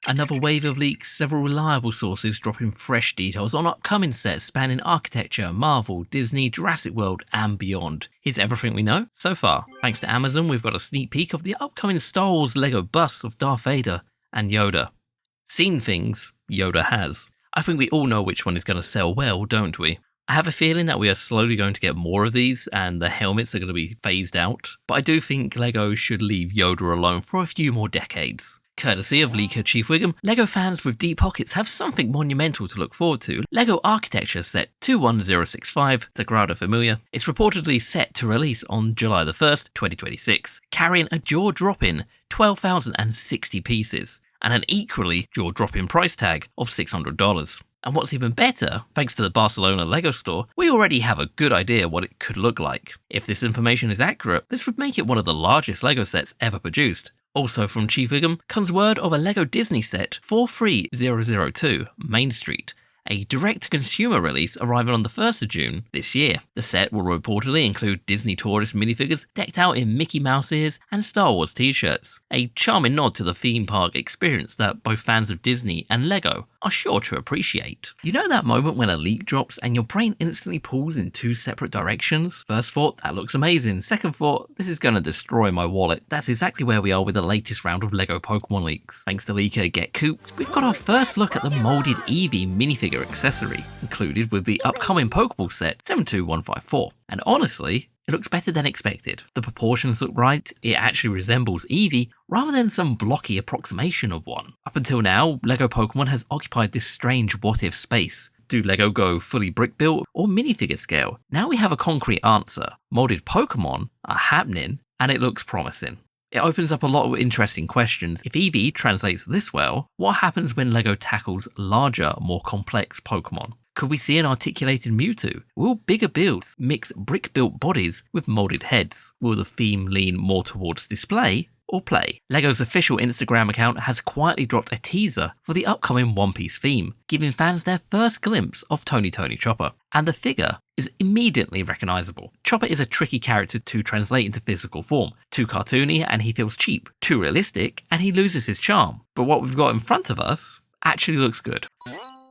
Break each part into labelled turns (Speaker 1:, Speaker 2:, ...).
Speaker 1: Another wave of leaks, several reliable sources dropping fresh details on upcoming sets spanning architecture, Marvel, Disney, Jurassic World, and beyond. Here's everything we know so far. Thanks to Amazon, we've got a sneak peek of the upcoming Star Wars Lego busts of Darth Vader and Yoda. Seen things Yoda has. I think we all know which one is going to sell well, don't we? I have a feeling that we are slowly going to get more of these and the helmets are going to be phased out, but I do think LEGO should leave Yoda alone for a few more decades. Courtesy of leaker Chief Wiggum, LEGO fans with deep pockets have something monumental to look forward to. LEGO Architecture Set 21065 Sagrada Família is reportedly set to release on July the 1st, 2026, carrying a jaw-dropping 12,060 pieces and an equally jaw-dropping price tag of $600. And what's even better, thanks to the Barcelona LEGO store, we already have a good idea what it could look like. If this information is accurate, this would make it one of the largest LEGO sets ever produced. Also from Chief Wiggum comes word of a LEGO Disney set 43002 Main Street, a direct-to-consumer release arriving on the 1st of June this year. The set will reportedly include Disney tourist minifigures decked out in Mickey Mouse ears and Star Wars t-shirts, a charming nod to the theme park experience that both fans of Disney and LEGO are sure to appreciate. You know that moment when a leak drops and your brain instantly pulls in two separate directions? First thought, that looks amazing. Second thought, this is going to destroy my wallet. That's exactly where we are with the latest round of LEGO Pokémon leaks. Thanks to leaker Get Cooped, we've got our first look at the molded Eevee minifigure accessory, included with the upcoming Pokeball set 72154. And honestly, it looks better than expected. The proportions look right, it actually resembles Eevee rather than some blocky approximation of one. Up until now, LEGO Pokemon has occupied this strange what-if space. Do LEGO go fully brick built or minifigure scale? Now we have a concrete answer. Molded Pokemon are happening and it looks promising. It opens up a lot of interesting questions. If Eevee translates this well, what happens when LEGO tackles larger, more complex Pokemon? Could we see an articulated Mewtwo? Will bigger builds mix brick-built bodies with molded heads? Will the theme lean more towards display or play? LEGO's official Instagram account has quietly dropped a teaser for the upcoming One Piece theme, giving fans their first glimpse of Tony Chopper. And the figure is immediately recognisable. Chopper is a tricky character to translate into physical form. Too cartoony and he feels cheap. Too realistic and he loses his charm. But what we've got in front of us actually looks good.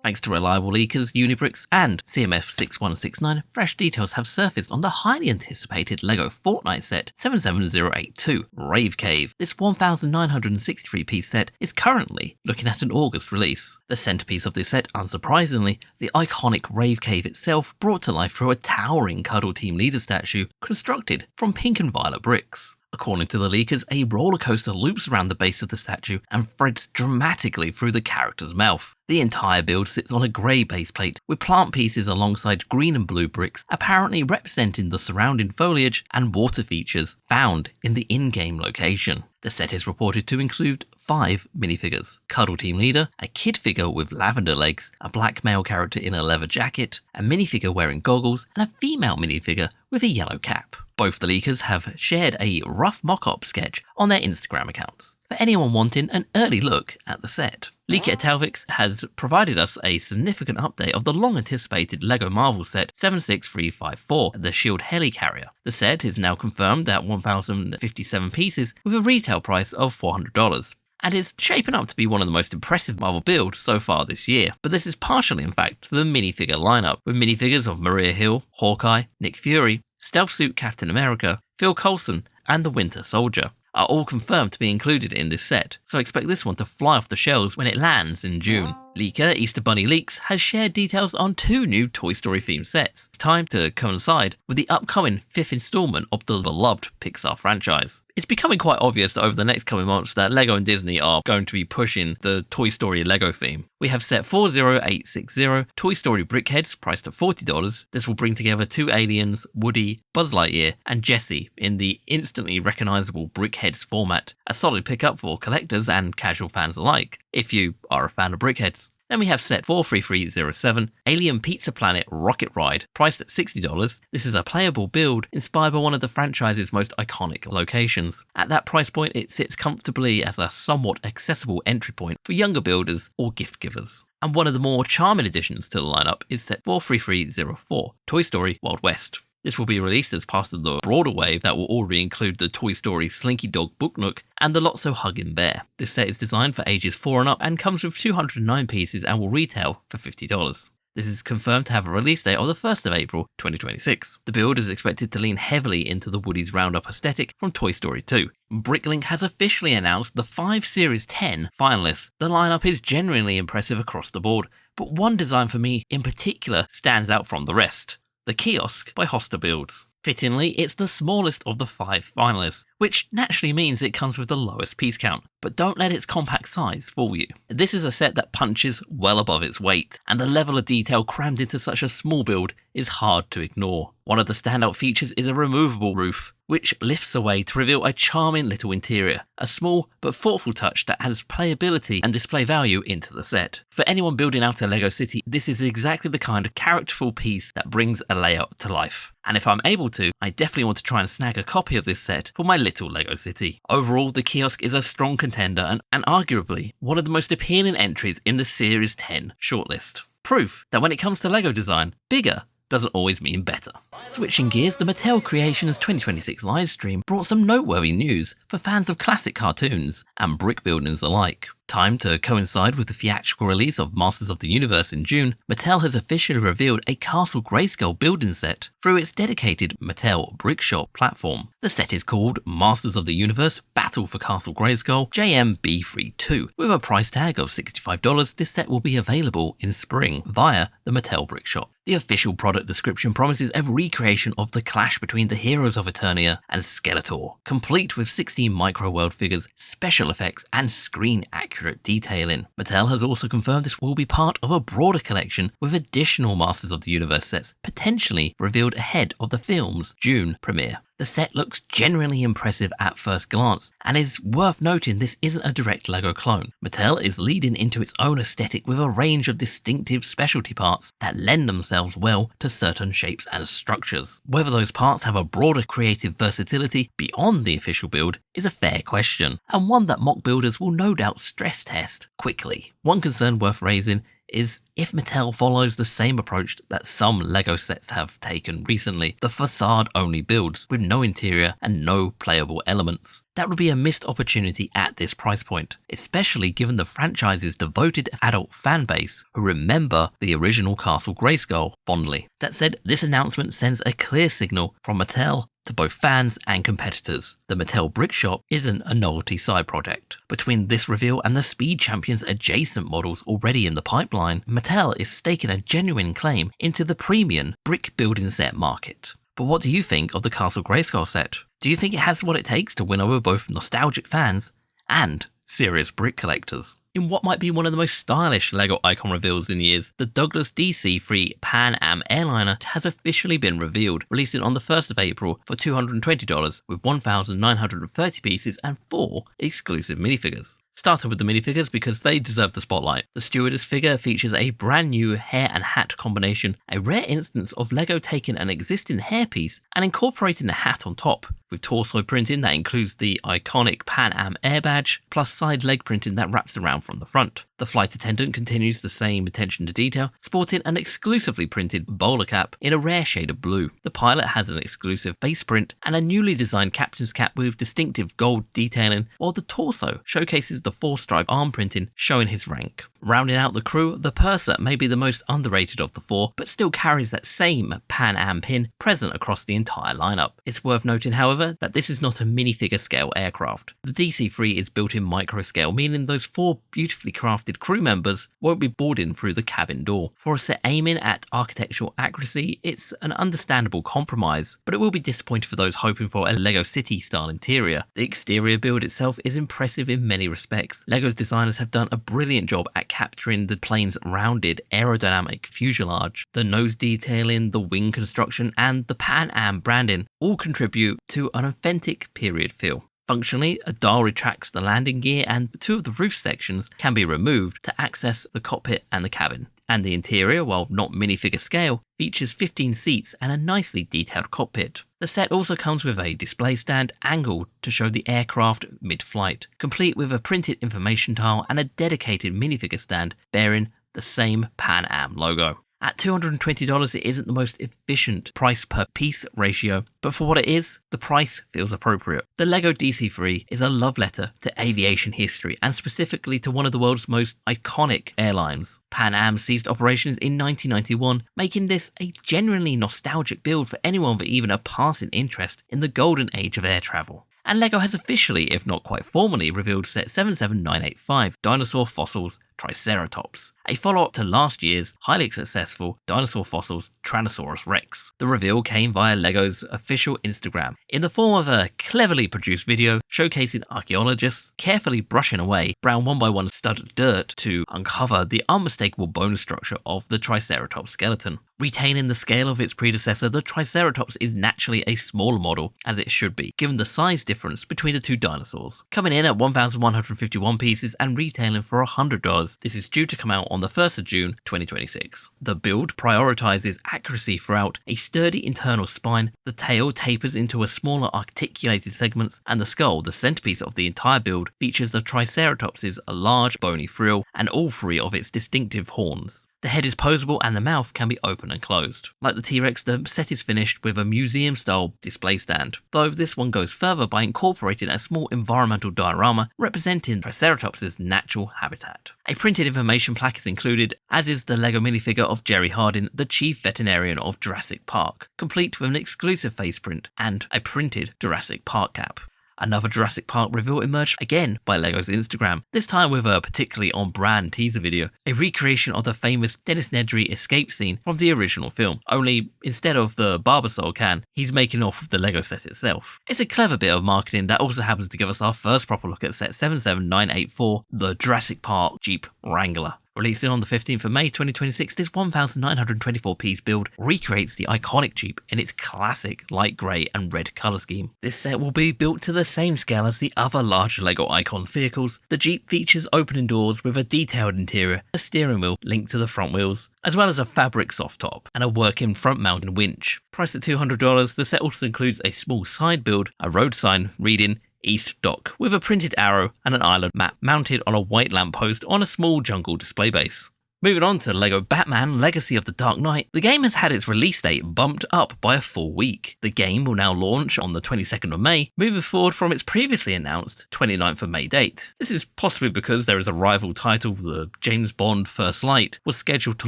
Speaker 1: Thanks to reliable leakers, Unibricks, and CMF6169, fresh details have surfaced on the highly anticipated LEGO Fortnite set 77082 Rave Cave. This 1,963 piece set is currently looking at an August release. The centerpiece of this set, unsurprisingly, the iconic Rave Cave itself, brought to life through a towering Cuddle Team leader statue constructed from pink and violet bricks. According to the leakers, a roller coaster loops around the base of the statue and threads dramatically through the character's mouth. The entire build sits on a grey base plate with plant pieces alongside green and blue bricks, apparently representing the surrounding foliage and water features found in the in-game location. The set is reported to include 5 minifigures: Cuddle Team Leader, a kid figure with lavender legs, a black male character in a leather jacket, a minifigure wearing goggles, and a female minifigure with a yellow cap. Both the leakers have shared a rough mock-up sketch on their Instagram accounts for anyone wanting an early look at the set. Leaker Italvix has provided us a significant update of the long-anticipated LEGO Marvel set 76354, the Shield Helicarrier. The set is now confirmed at 1,057 pieces with a retail price of $400. And is shaping up to be one of the most impressive Marvel builds so far this year. But this is partially, in fact, to the minifigure lineup, with minifigures of Maria Hill, Hawkeye, Nick Fury, Stealth Suit Captain America, Phil Coulson, and the Winter Soldier are all confirmed to be included in this set, so expect this one to fly off the shelves when it lands in June. Leaker Easter Bunny Leaks has shared details on 2 new Toy Story themed sets, timed to coincide with the upcoming 5th installment of the beloved Pixar franchise. It's becoming quite obvious that over the next coming months that LEGO and Disney are going to be pushing the Toy Story LEGO theme. We have set 40860 Toy Story Brickheads priced at $40. This will bring together 2 aliens, Woody, Buzz Lightyear, and Jessie in the instantly recognisable Brickheads format, a solid pickup for collectors and casual fans alike, if you are a fan of Brickheads. Then we have set 43307, Alien Pizza Planet Rocket Ride, priced at $60. This is a playable build inspired by one of the franchise's most iconic locations. At that price point, it sits comfortably as a somewhat accessible entry point for younger builders or gift givers. And one of the more charming additions to the lineup is set 43304, Toy Story Wild West. This will be released as part of the broader wave that will already include the Toy Story Slinky Dog Book Nook and the Lotso Huggin' Bear. This set is designed for ages 4 and up and comes with 209 pieces and will retail for $50. This is confirmed to have a release date of the 1st of April 2026. The build is expected to lean heavily into the Woody's Roundup aesthetic from Toy Story 2. BrickLink has officially announced the 5 Series 10 finalists. The lineup is genuinely impressive across the board, but one design for me in particular stands out from the rest. The Kiosk by Hoster Builds. Fittingly, it's the smallest of the 5 finalists, which naturally means it comes with the lowest piece count, but don't let its compact size fool you. This is a set that punches well above its weight, and the level of detail crammed into such a small build is hard to ignore. One of the standout features is a removable roof, which lifts away to reveal a charming little interior, a small but thoughtful touch that adds playability and display value into the set. For anyone building out a LEGO city, this is exactly the kind of characterful piece that brings a layout to life. And if I'm able to, I definitely want to try and snag a copy of this set for my little LEGO city. Overall, the Kiosk is a strong contender and arguably one of the most appealing entries in the Series 10 shortlist. Proof that when it comes to LEGO design, bigger doesn't always mean better. Switching gears, the Mattel Creations 2026 livestream brought some noteworthy news for fans of classic cartoons and brick buildings alike. Timed to coincide with the theatrical release of Masters of the Universe in June, Mattel has officially revealed a Castle Grayskull building set through its dedicated Mattel Brickshop platform. The set is called Masters of the Universe Battle for Castle Grayskull JMB32. With a price tag of $65, this set will be available in spring via the Mattel Brickshop. The official product description promises a recreation of the clash between the heroes of Eternia and Skeletor, complete with 16 micro-world figures, special effects, and screen-accurate detailing. Mattel has also confirmed this will be part of a broader collection with additional Masters of the Universe sets potentially revealed ahead of the film's June premiere. The set looks genuinely impressive at first glance, and is worth noting this isn't a direct LEGO clone. Mattel is leading into its own aesthetic with a range of distinctive specialty parts that lend themselves well to certain shapes and structures. Whether those parts have a broader creative versatility beyond the official build is a fair question, and one that mock builders will no doubt stress test quickly. One concern worth raising is if Mattel follows the same approach that some LEGO sets have taken recently, the facade-only builds with no interior and no playable elements. That would be a missed opportunity at this price point, especially given the franchise's devoted adult fan base who remember the original Castle Grayskull fondly. That said, this announcement sends a clear signal from Mattel to both fans and competitors. The Mattel Brickshop isn't a novelty side project. Between this reveal and the Speed Champions adjacent models already in the pipeline, Mattel is staking a genuine claim into the premium brick building set market. But what do you think of the Castle Grayskull set? Do you think it has what it takes to win over both nostalgic fans and serious brick collectors? In what might be one of the most stylish LEGO icon reveals in years, the Douglas DC-3 Pan Am Airliner has officially been revealed, releasing on the 1st of April for $220 with 1,930 pieces and 4 exclusive minifigures. Starting with the minifigures because they deserve the spotlight. The stewardess figure features a brand new hair and hat combination, a rare instance of LEGO taking an existing hairpiece and incorporating the hat on top, with torso printing that includes the iconic Pan Am Air badge, plus side leg printing that wraps around from the front. The flight attendant continues the same attention to detail, sporting an exclusively printed bowler cap in a rare shade of blue. The pilot has an exclusive face print and a newly designed captain's cap with distinctive gold detailing, while the torso showcases the 4-stripe arm printing showing his rank. Rounding out the crew, the purser may be the most underrated of the 4, but still carries that same Pan Am pin present across the entire lineup. It's worth noting, however, that this is not a minifigure scale aircraft. The DC-3 is built in micro scale, meaning those 4 beautifully crafted crew members won't be boarding through the cabin door. For a set aiming at architectural accuracy, it's an understandable compromise, but it will be disappointing for those hoping for a LEGO City style interior. The exterior build itself is impressive in many respects. LEGO's designers have done a brilliant job at capturing the plane's rounded aerodynamic fuselage. The nose detailing, the wing construction, and the Pan Am branding all contribute to an authentic period feel. Functionally, a dial retracts the landing gear and 2 of the roof sections can be removed to access the cockpit and the cabin. And the interior, while not minifigure scale, features 15 seats and a nicely detailed cockpit. The set also comes with a display stand angled to show the aircraft mid-flight, complete with a printed information tile and a dedicated minifigure stand bearing the same Pan Am logo. At $220, it isn't the most efficient price per piece ratio, but for what it is, the price feels appropriate. The LEGO DC-3 is a love letter to aviation history, and specifically to one of the world's most iconic airlines. Pan Am ceased operations in 1991, making this a genuinely nostalgic build for anyone with even a passing interest in the golden age of air travel. And LEGO has officially, if not quite formally, revealed set 77985 Dinosaur Fossils Triceratops, a follow-up to last year's highly successful Dinosaur Fossils Tyrannosaurus Rex. The reveal came via LEGO's official Instagram, in the form of a cleverly produced video showcasing archaeologists carefully brushing away brown 1x1 stud dirt to uncover the unmistakable bone structure of the Triceratops skeleton. Retaining the scale of its predecessor, the Triceratops is naturally a smaller model, as it should be, given the size difference between the two dinosaurs. Coming in at 1,151 pieces and retailing for $100, this is due to come out on the 1st of June 2026. The build prioritizes accuracy throughout a sturdy internal spine, the tail tapers into a smaller articulated segments, and the skull, the centerpiece of the entire build, features the Triceratops' large bony frill and all three of its distinctive horns. The head is posable and the mouth can be open and closed. Like the T-Rex, the set is finished with a museum-style display stand, though this one goes further by incorporating a small environmental diorama representing Triceratops' natural habitat. A printed information plaque is included, as is the LEGO minifigure of Jerry Hardin, the chief veterinarian of Jurassic Park, complete with an exclusive face print and a printed Jurassic Park cap. Another Jurassic Park reveal emerged again by LEGO's Instagram, this time with a particularly on-brand teaser video, a recreation of the famous Dennis Nedry escape scene from the original film, only instead of the Barbasol can, he's making off with the LEGO set itself. It's a clever bit of marketing that also happens to give us our first proper look at set 77984, the Jurassic Park Jeep Wrangler. Releasing on the 15th of May 2026, this 1,924 piece build recreates the iconic Jeep in its classic light grey and red colour scheme. This set will be built to the same scale as the other large LEGO Icon vehicles. The Jeep features opening doors with a detailed interior, a steering wheel linked to the front wheels, as well as a fabric soft top and a working front mounted winch. Priced at $200, the set also includes a small side build, a road sign reading East Dock, with a printed arrow and an island map mounted on a white lamppost on a small jungle display base. Moving on to LEGO Batman Legacy of the Dark Knight, the game has had its release date bumped up by a full week. The game will now launch on the 22nd of May, moving forward from its previously announced 29th of May date. This is possibly because there is a rival title, the James Bond First Light, was scheduled to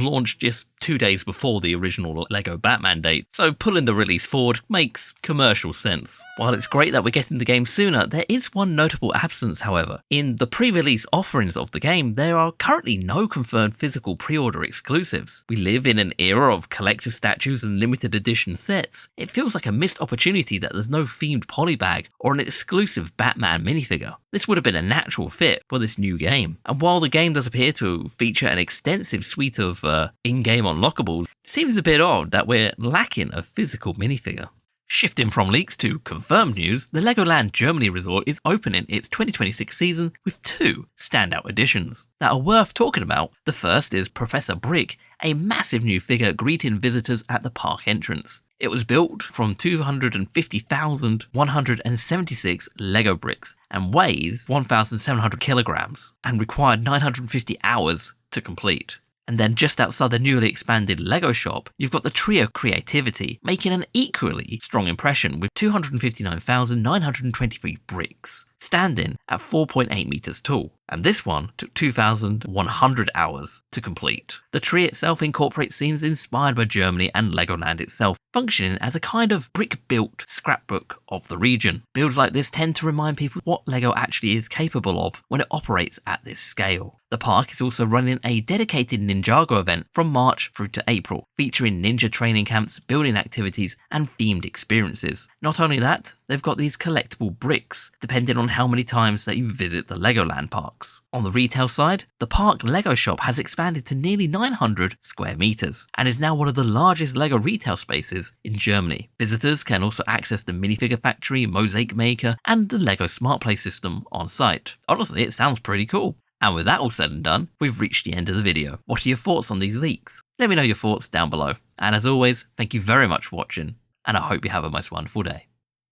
Speaker 1: launch just 2 days before the original LEGO Batman date, so pulling the release forward makes commercial sense. While it's great that we're getting the game sooner, there is one notable absence, however. In the pre-release offerings of the game, there are currently no confirmed physical pre-order exclusives. We live in an era of collector statues and limited edition sets. It feels like a missed opportunity that there's no themed polybag or an exclusive Batman minifigure. This would have been a natural fit for this new game. And while the game does appear to feature an extensive suite of in-game unlockables, it seems a bit odd that we're lacking a physical minifigure. Shifting from leaks to confirmed news, the LEGOLAND Germany resort is opening its 2026 season with 2 standout additions that are worth talking about. The first is Professor Brick, a massive new figure greeting visitors at the park entrance. It was built from 250,176 LEGO bricks and weighs 1,700 kilograms and required 950 hours to complete. And then just outside the newly expanded LEGO shop, you've got the trio Creativity, making an equally strong impression with 259,923 bricks, standing at 4.8 meters tall. And this one took 2,100 hours to complete. The tree itself incorporates scenes inspired by Germany and LEGOLAND itself, functioning as a kind of brick-built scrapbook of the region. Builds like this tend to remind people what LEGO actually is capable of when it operates at this scale. The park is also running a dedicated Ninjago event from March through to April, featuring ninja training camps, building activities, and themed experiences. Not only that, they've got these collectible bricks, depending on how many times that you visit the LEGOLAND parks. On the retail side, the park LEGO shop has expanded to nearly 900 square meters, and is now one of the largest LEGO retail spaces in Germany. Visitors can also access the minifigure factory, mosaic maker, and the LEGO Smart Play system on site. Honestly, it sounds pretty cool. And with that all said and done, we've reached the end of the video. What are your thoughts on these leaks? Let me know your thoughts down below. And as always, thank you very much for watching, and I hope you have a most wonderful day.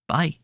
Speaker 1: Bye.